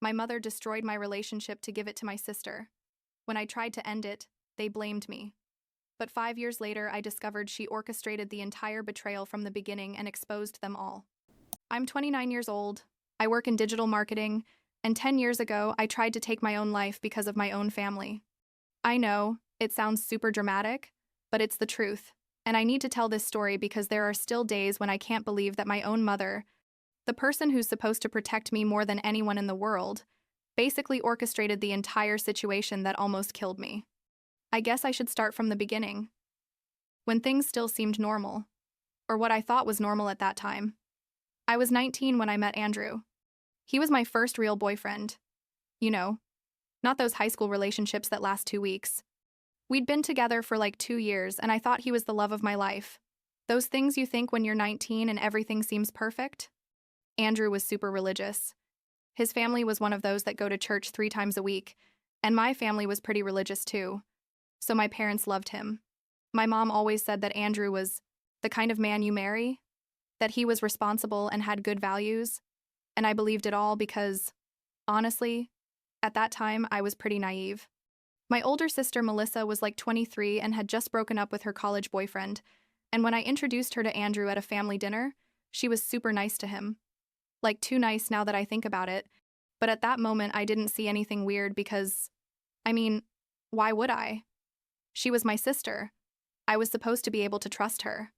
My mother destroyed my relationship to give it to my sister. When I tried to end it, they blamed me. But 5 years later, I discovered she orchestrated the entire betrayal from the beginning and exposed them all. I'm 29 years old, I work in digital marketing, and 10 years ago, I tried to take my own life because of my own family. I know, it sounds super dramatic, but it's the truth. And I need to tell this story because there are still days when I can't believe that my own mother, the person who's supposed to protect me more than anyone in the world, basically orchestrated the entire situation that almost killed me. I guess I should start from the beginning. When things still seemed normal, or what I thought was normal at that time. I was 19 when I met Andrew. He was my first real boyfriend. You know, not those high school relationships that last 2 weeks. We'd been together for like 2 years, and I thought he was the love of my life. Those things you think when you're 19 and everything seems perfect? Andrew was super religious. His family was one of those that go to church 3 times a week, and my family was pretty religious too. So my parents loved him. My mom always said that Andrew was the kind of man you marry, that he was responsible and had good values, and I believed it all because, honestly, at that time I was pretty naive. My older sister Melissa was like 23 and had just broken up with her college boyfriend, and when I introduced her to Andrew at a family dinner, she was super nice to him. Like too nice now that I think about it, but at that moment I didn't see anything weird because, why would I? She was my sister. I was supposed to be able to trust her.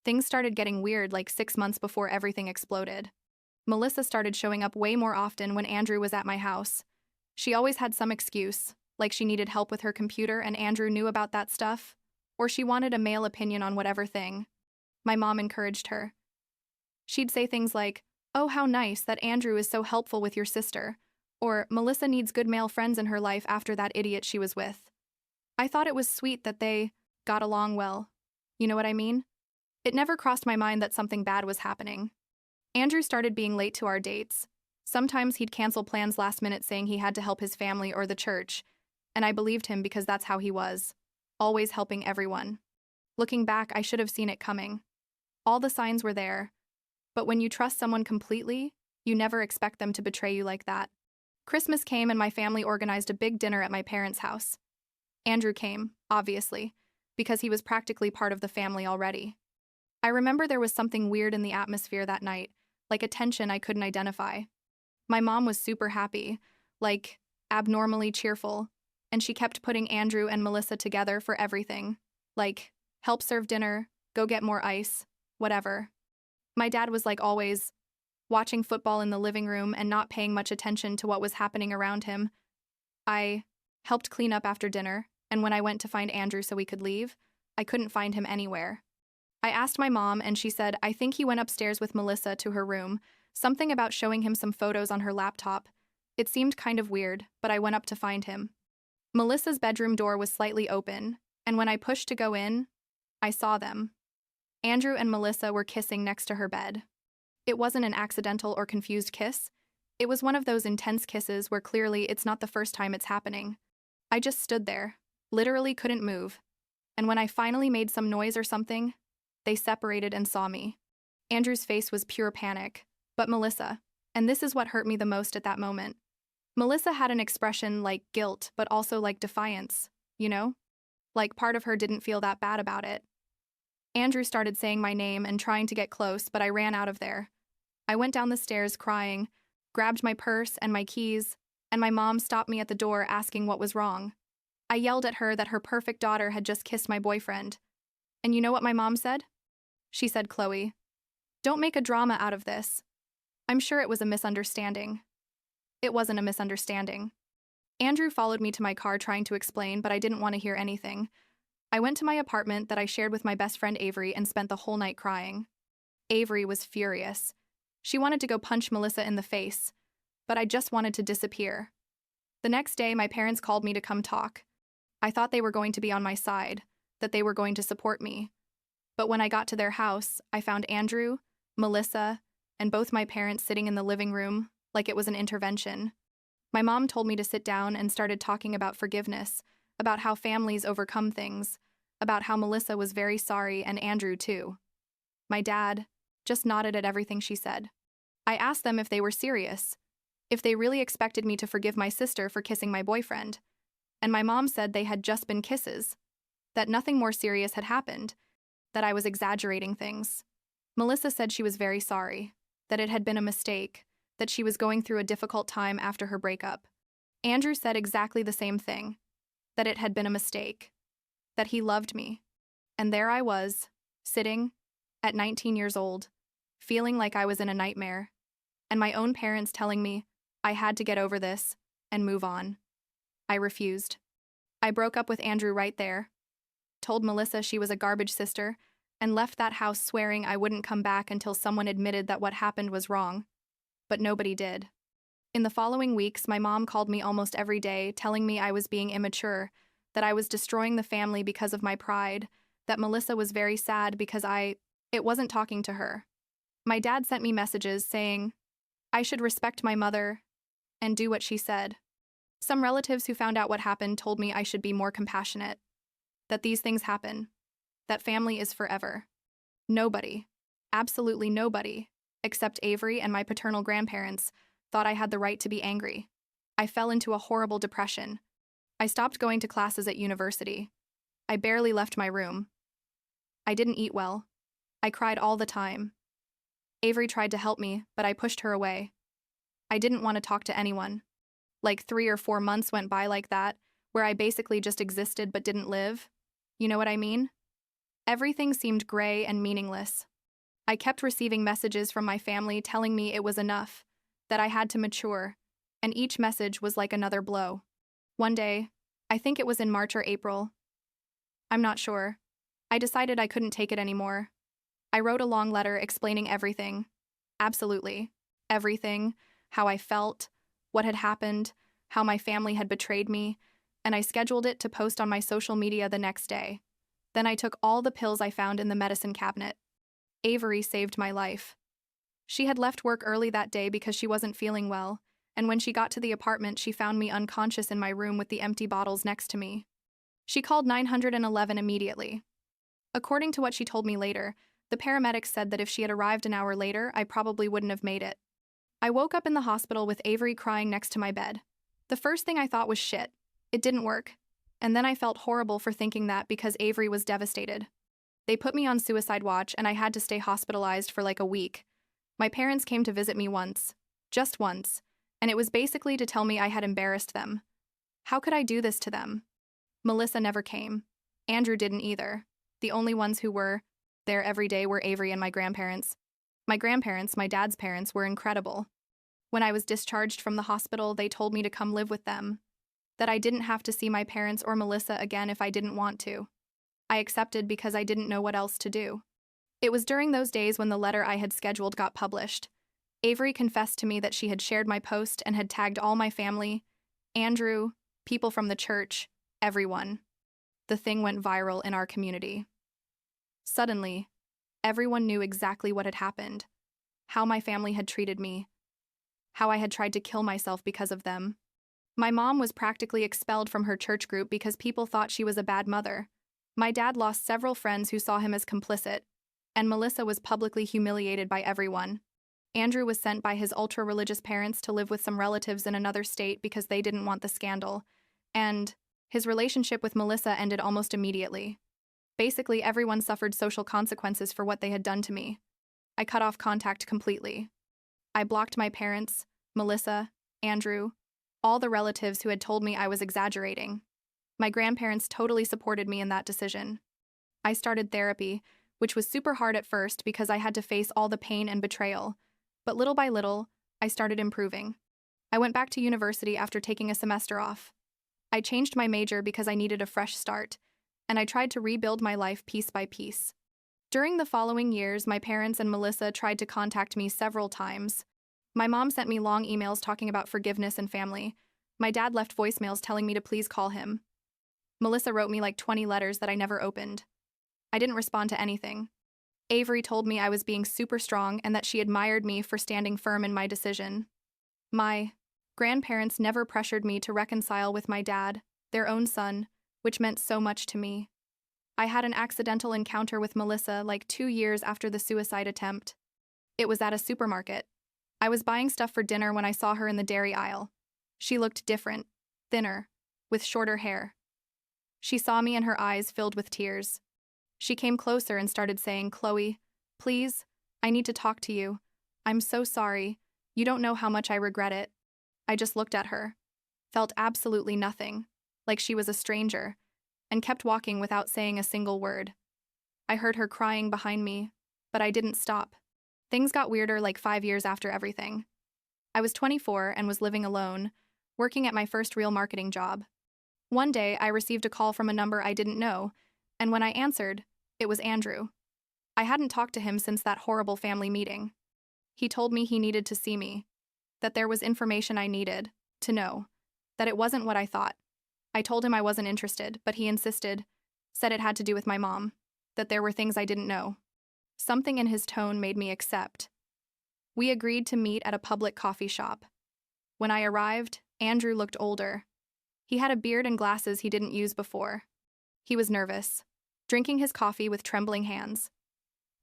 Things started getting weird like 6 months before everything exploded. Melissa started showing up way more often when Andrew was at my house. She always had some excuse, like she needed help with her computer and Andrew knew about that stuff, or she wanted a male opinion on whatever thing. My mom encouraged her. She'd say things like, "Oh, how nice that Andrew is so helpful with your sister," or "Melissa needs good male friends in her life after that idiot she was with." I thought it was sweet that they got along well. You know what I mean? It never crossed my mind that something bad was happening. Andrew started being late to our dates. Sometimes he'd cancel plans last minute saying he had to help his family or the church, and I believed him because that's how he was, always helping everyone. Looking back, I should have seen it coming. All the signs were there, but when you trust someone completely, you never expect them to betray you like that. Christmas came and my family organized a big dinner at my parents' house. Andrew came, obviously, because he was practically part of the family already. I remember there was something weird in the atmosphere that night, like a tension I couldn't identify. My mom was super happy, like abnormally cheerful, and she kept putting Andrew and Melissa together for everything, like help serve dinner, go get more ice, whatever. My dad was like always, watching football in the living room and not paying much attention to what was happening around him. I helped clean up after dinner, and when I went to find Andrew so we could leave, I couldn't find him anywhere. I asked my mom, and she said, I think he went upstairs with Melissa to her room, something about showing him some photos on her laptop. It seemed kind of weird, but I went up to find him. Melissa's bedroom door was slightly open, and when I pushed to go in, I saw them. Andrew and Melissa were kissing next to her bed. It wasn't an accidental or confused kiss. It was one of those intense kisses where clearly it's not the first time it's happening. I just stood there, literally couldn't move. And when I finally made some noise or something, they separated and saw me. Andrew's face was pure panic, but Melissa, and this is what hurt me the most at that moment. Melissa had an expression like guilt, but also like defiance, you know? Like part of her didn't feel that bad about it. Andrew started saying my name and trying to get close, but I ran out of there. I went down the stairs crying, grabbed my purse and my keys, and my mom stopped me at the door asking what was wrong. I yelled at her that her perfect daughter had just kissed my boyfriend. And you know what my mom said? She said, Chloe, don't make a drama out of this. I'm sure it was a misunderstanding. It wasn't a misunderstanding. Andrew followed me to my car trying to explain, but I didn't want to hear anything. I went to my apartment that I shared with my best friend Avery and spent the whole night crying. Avery was furious. She wanted to go punch Melissa in the face, but I just wanted to disappear. The next day, my parents called me to come talk. I thought they were going to be on my side, that they were going to support me. But when I got to their house, I found Andrew, Melissa, and both my parents sitting in the living room like it was an intervention. My mom told me to sit down and started talking about forgiveness, about how families overcome things, about how Melissa was very sorry and Andrew too. My dad just nodded at everything she said. I asked them if they were serious. if they really expected me to forgive my sister for kissing my boyfriend. And my mom said they had just been kisses, that nothing more serious had happened, that I was exaggerating things. Melissa said she was very sorry, that it had been a mistake, that she was going through a difficult time after her breakup. Andrew said exactly the same thing, that it had been a mistake, that he loved me. And there I was, sitting, at 19 years old, feeling like I was in a nightmare, and my own parents telling me I had to get over this and move on. I refused. I broke up with Andrew right there, told Melissa she was a garbage sister, and left that house swearing I wouldn't come back until someone admitted that what happened was wrong. But nobody did. In the following weeks, my mom called me almost every day, telling me I was being immature, that I was destroying the family because of my pride, that Melissa was very sad because it wasn't talking to her. My dad sent me messages saying I should respect my mother and do what she said. Some relatives who found out what happened told me I should be more compassionate, that these things happen, that family is forever. Nobody, absolutely nobody, except Avery and my paternal grandparents, thought I had the right to be angry. I fell into a horrible depression. I stopped going to classes at university. I barely left my room. I didn't eat well. I cried all the time. Avery tried to help me, but I pushed her away. I didn't want to talk to anyone. Like 3 or 4 months went by like that, where I basically just existed but didn't live. You know what I mean? Everything seemed gray and meaningless. I kept receiving messages from my family telling me it was enough, that I had to mature, and each message was like another blow. One day, I think it was in March or April, I'm not sure, I decided I couldn't take it anymore. I wrote a long letter explaining everything. Absolutely. Everything. How I felt, what had happened, how my family had betrayed me, and I scheduled it to post on my social media the next day. Then I took all the pills I found in the medicine cabinet. Avery saved my life. She had left work early that day because she wasn't feeling well, and when she got to the apartment, she found me unconscious in my room with the empty bottles next to me. She called 911 immediately. According to what she told me later, the paramedics said that if she had arrived an hour later, I probably wouldn't have made it. I woke up in the hospital with Avery crying next to my bed. The first thing I thought was shit. It didn't work. And then I felt horrible for thinking that because Avery was devastated. They put me on suicide watch and I had to stay hospitalized for like a week. My parents came to visit me once. Just once. And it was basically to tell me I had embarrassed them. How could I do this to them? Melissa never came. Andrew didn't either. The only ones who were there every day were Avery and my grandparents. My grandparents, my dad's parents, were incredible. When I was discharged from the hospital, they told me to come live with them, that I didn't have to see my parents or Melissa again if I didn't want to. I accepted because I didn't know what else to do. It was during those days when the letter I had scheduled got published. Avery confessed to me that she had shared my post and had tagged all my family, Andrew, people from the church, everyone. The thing went viral in our community. Suddenly, everyone knew exactly what had happened, how my family had treated me, how I had tried to kill myself because of them. My mom was practically expelled from her church group because people thought she was a bad mother. My dad lost several friends who saw him as complicit, and Melissa was publicly humiliated by everyone. Andrew was sent by his ultra-religious parents to live with some relatives in another state because they didn't want the scandal, and his relationship with Melissa ended almost immediately. Basically, everyone suffered social consequences for what they had done to me. I cut off contact completely. I blocked my parents, Melissa, Andrew, all the relatives who had told me I was exaggerating. My grandparents totally supported me in that decision. I started therapy, which was super hard at first because I had to face all the pain and betrayal, but little by little, I started improving. I went back to university after taking a semester off. I changed my major because I needed a fresh start, and I tried to rebuild my life piece by piece. During the following years, my parents and Melissa tried to contact me several times. My mom sent me long emails talking about forgiveness and family. My dad left voicemails telling me to please call him. Melissa wrote me like 20 letters that I never opened. I didn't respond to anything. Avery told me I was being super strong and that she admired me for standing firm in my decision. My grandparents never pressured me to reconcile with my dad, their own son, which meant so much to me. I had an accidental encounter with Melissa like 2 years after the suicide attempt. It was at a supermarket. I was buying stuff for dinner when I saw her in the dairy aisle. She looked different, thinner, with shorter hair. She saw me and her eyes filled with tears. She came closer and started saying, "Chloe, please, I need to talk to you. I'm so sorry. You don't know how much I regret it." I just looked at her, felt absolutely nothing, like she was a stranger, and kept walking without saying a single word. I heard her crying behind me, but I didn't stop. Things got weirder like 5 years after everything. I was 24 and was living alone, working at my first real marketing job. One day, I received a call from a number I didn't know, and when I answered, it was Andrew. I hadn't talked to him since that horrible family meeting. He told me he needed to see me, that there was information I needed to know, that it wasn't what I thought. I told him I wasn't interested, but he insisted, said it had to do with my mom, that there were things I didn't know. Something in his tone made me accept. We agreed to meet at a public coffee shop. When I arrived, Andrew looked older. He had a beard and glasses he didn't use before. He was nervous, drinking his coffee with trembling hands.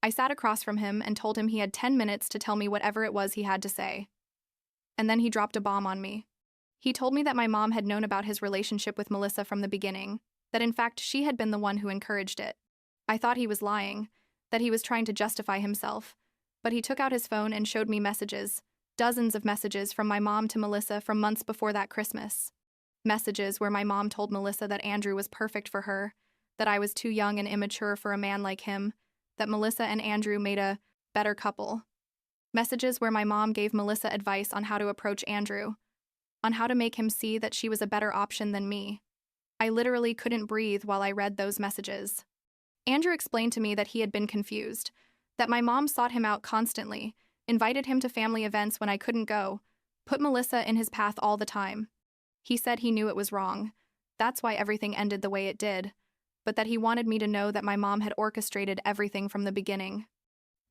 I sat across from him and told him he had 10 minutes to tell me whatever it was he had to say. And then he dropped a bomb on me. He told me that my mom had known about his relationship with Melissa from the beginning, that in fact she had been the one who encouraged it. I thought he was lying, that he was trying to justify himself, but he took out his phone and showed me messages, dozens of messages from my mom to Melissa from months before that Christmas. Messages where my mom told Melissa that Andrew was perfect for her, that I was too young and immature for a man like him, that Melissa and Andrew made a better couple. Messages where my mom gave Melissa advice on how to approach Andrew, on how to make him see that she was a better option than me. I literally couldn't breathe while I read those messages. Andrew explained to me that he had been confused, that my mom sought him out constantly, invited him to family events when I couldn't go, put Melissa in his path all the time. He said he knew it was wrong. That's why everything ended the way it did, but that he wanted me to know that my mom had orchestrated everything from the beginning.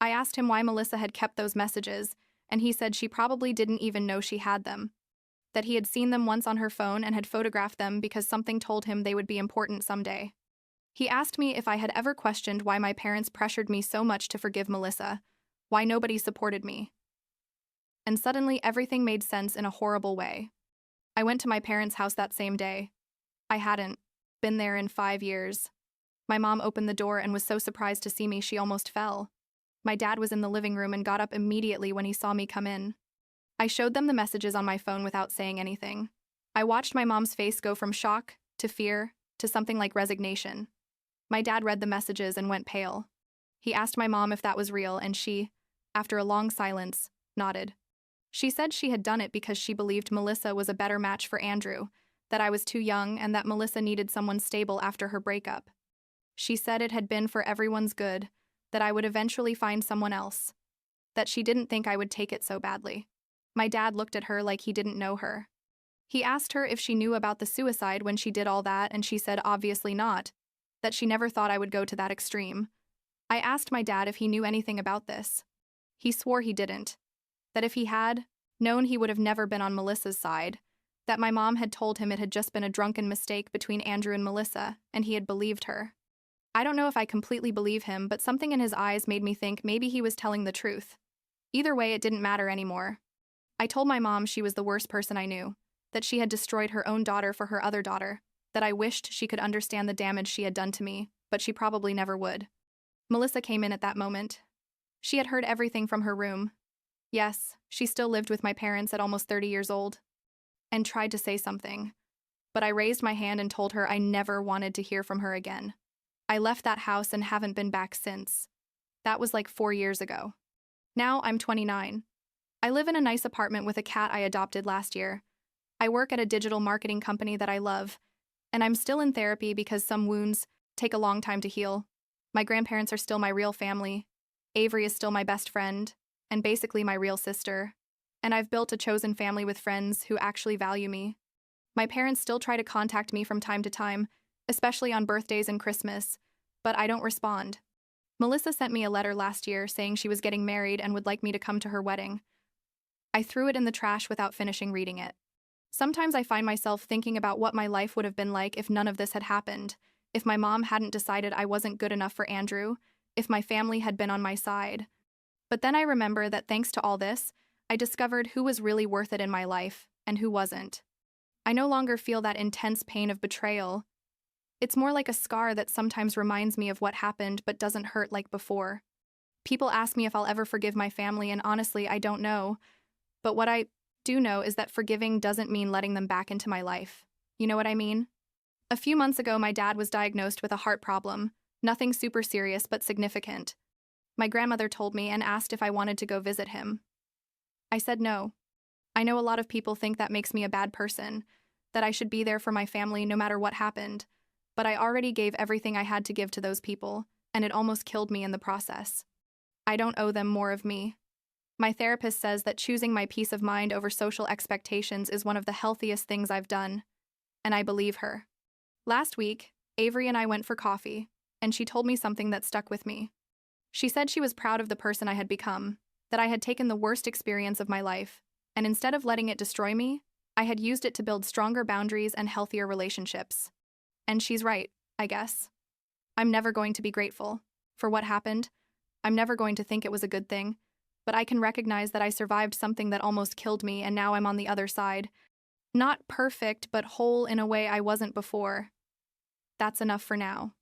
I asked him why Melissa had kept those messages, and he said she probably didn't even know she had them, that he had seen them once on her phone and had photographed them because something told him they would be important someday. He asked me if I had ever questioned why my parents pressured me so much to forgive Melissa, why nobody supported me. And suddenly everything made sense in a horrible way. I went to my parents' house that same day. I hadn't been there in 5 years. My mom opened the door and was so surprised to see me she almost fell. My dad was in the living room and got up immediately when he saw me come in. I showed them the messages on my phone without saying anything. I watched my mom's face go from shock to fear to something like resignation. My dad read the messages and went pale. He asked my mom if that was real, and she, after a long silence, nodded. She said she had done it because she believed Melissa was a better match for Andrew, that I was too young and that Melissa needed someone stable after her breakup. She said it had been for everyone's good, that I would eventually find someone else, that she didn't think I would take it so badly. My dad looked at her like he didn't know her. He asked her if she knew about the suicide when she did all that, and she said obviously not, that she never thought I would go to that extreme. I asked my dad if he knew anything about this. He swore he didn't, that if he had known, he would have never been on Melissa's side, that my mom had told him it had just been a drunken mistake between Andrew and Melissa, and he had believed her. I don't know if I completely believe him, but something in his eyes made me think maybe he was telling the truth. Either way, it didn't matter anymore. I told my mom she was the worst person I knew, that she had destroyed her own daughter for her other daughter, that I wished she could understand the damage she had done to me, but she probably never would. Melissa came in at that moment. She had heard everything from her room. Yes, she still lived with my parents at almost 30 years old, and tried to say something, but I raised my hand and told her I never wanted to hear from her again. I left that house and haven't been back since. That was like 4 years ago. Now I'm 29. I live in a nice apartment with a cat I adopted last year. I work at a digital marketing company that I love, and I'm still in therapy because some wounds take a long time to heal. My grandparents are still my real family. Avery is still my best friend, and basically my real sister. And I've built a chosen family with friends who actually value me. My parents still try to contact me from time to time, especially on birthdays and Christmas, but I don't respond. Melissa sent me a letter last year saying she was getting married and would like me to come to her wedding. I threw it in the trash without finishing reading it. Sometimes I find myself thinking about what my life would have been like if none of this had happened, if my mom hadn't decided I wasn't good enough for Andrew, if my family had been on my side. But then I remember that thanks to all this, I discovered who was really worth it in my life and who wasn't. I no longer feel that intense pain of betrayal. It's more like a scar that sometimes reminds me of what happened but doesn't hurt like before. People ask me if I'll ever forgive my family, and honestly, I don't know. But what I do know is that forgiving doesn't mean letting them back into my life. You know what I mean? A few months ago, my dad was diagnosed with a heart problem. Nothing super serious, but significant. My grandmother told me and asked if I wanted to go visit him. I said no. I know a lot of people think that makes me a bad person, that I should be there for my family no matter what happened, but I already gave everything I had to give to those people, and it almost killed me in the process. I don't owe them more of me. My therapist says that choosing my peace of mind over social expectations is one of the healthiest things I've done, and I believe her. Last week, Avery and I went for coffee, and she told me something that stuck with me. She said she was proud of the person I had become, that I had taken the worst experience of my life, and instead of letting it destroy me, I had used it to build stronger boundaries and healthier relationships. And she's right, I guess. I'm never going to be grateful for what happened. I'm never going to think it was a good thing, but I can recognize that I survived something that almost killed me, and now I'm on the other side. Not perfect, but whole in a way I wasn't before. That's enough for now.